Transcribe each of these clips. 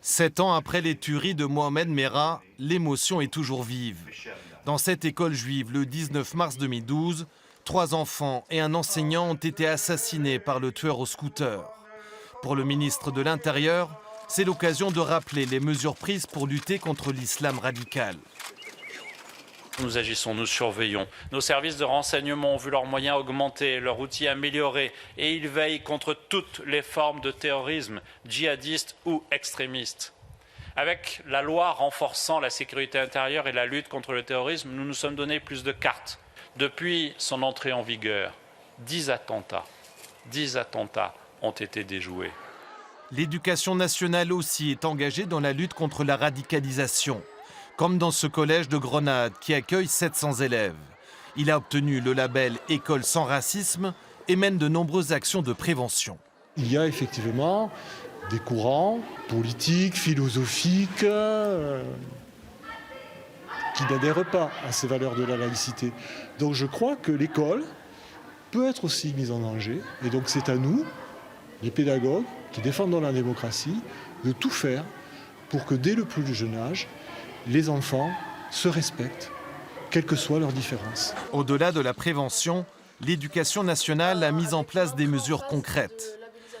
7 ans après les tueries de Mohamed Merah, l'émotion est toujours vive. Dans cette école juive, le 19 mars 2012, 3 enfants et un enseignant ont été assassinés par le tueur au scooter. Pour le ministre de l'Intérieur, c'est l'occasion de rappeler les mesures prises pour lutter contre l'islam radical. Nous agissons, nous surveillons. Nos services de renseignement ont vu leurs moyens augmenter, leurs outils améliorés et ils veillent contre toutes les formes de terrorisme, djihadiste ou extrémiste. Avec la loi renforçant la sécurité intérieure et la lutte contre le terrorisme, nous nous sommes donné plus de cartes. Depuis son entrée en vigueur, 10 attentats ont été déjoués. L'éducation nationale aussi est engagée dans la lutte contre la radicalisation. Comme dans ce collège de Grenade qui accueille 700 élèves. Il a obtenu le label École sans racisme et mène de nombreuses actions de prévention. Il y a effectivement des courants politiques, philosophiques, qui n'adhèrent pas à ces valeurs de la laïcité. Donc je crois que l'école peut être aussi mise en danger. Et donc c'est à nous, les pédagogues qui défendons la démocratie, de tout faire pour que dès le plus jeune âge, les enfants se respectent, quelles que soient leurs différences. Au-delà de la prévention, l'éducation nationale a mis en place des mesures concrètes.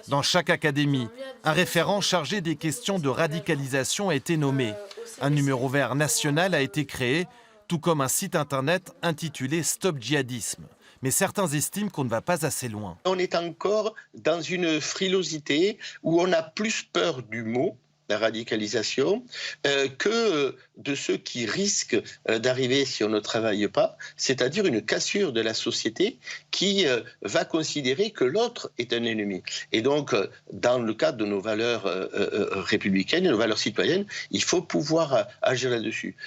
Dans chaque académie, un référent chargé des questions de radicalisation a été nommé. Un numéro vert national a été créé, tout comme un site internet intitulé Stop Djihadisme. Mais certains estiment qu'on ne va pas assez loin. On est encore dans une frilosité où on a plus peur du mot, la radicalisation, que de ceux qui risquent d'arriver si on ne travaille pas, c'est-à-dire une cassure de la société qui va considérer que l'autre est un ennemi. Et donc, dans le cadre de nos valeurs républicaines et nos valeurs citoyennes, il faut pouvoir agir là-dessus.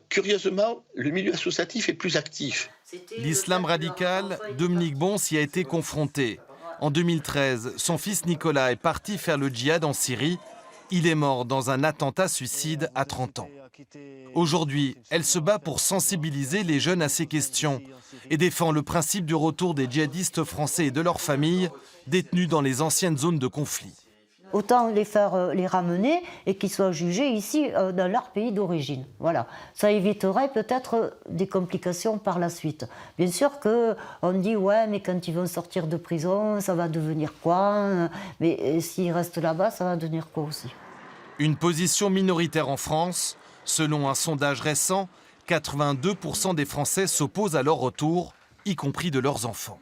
Curieusement, le milieu associatif est plus actif. L'islam radical, Dominique Bon s'y a été confronté. En 2013, son fils Nicolas est parti faire le djihad en Syrie. Il est mort dans un attentat suicide à 30 ans. Aujourd'hui, elle se bat pour sensibiliser les jeunes à ces questions et défend le principe du retour des djihadistes français et de leurs familles détenus dans les anciennes zones de conflit. Autant les ramener et qu'ils soient jugés ici dans leur pays d'origine. Voilà. Ça éviterait peut-être des complications par la suite. Bien sûr qu'on dit ouais, mais quand ils vont sortir de prison, ça va devenir quoi? Mais s'ils restent là-bas, ça va devenir quoi aussi? Une position minoritaire en France. Selon un sondage récent, 82% des Français s'opposent à leur retour, y compris de leurs enfants.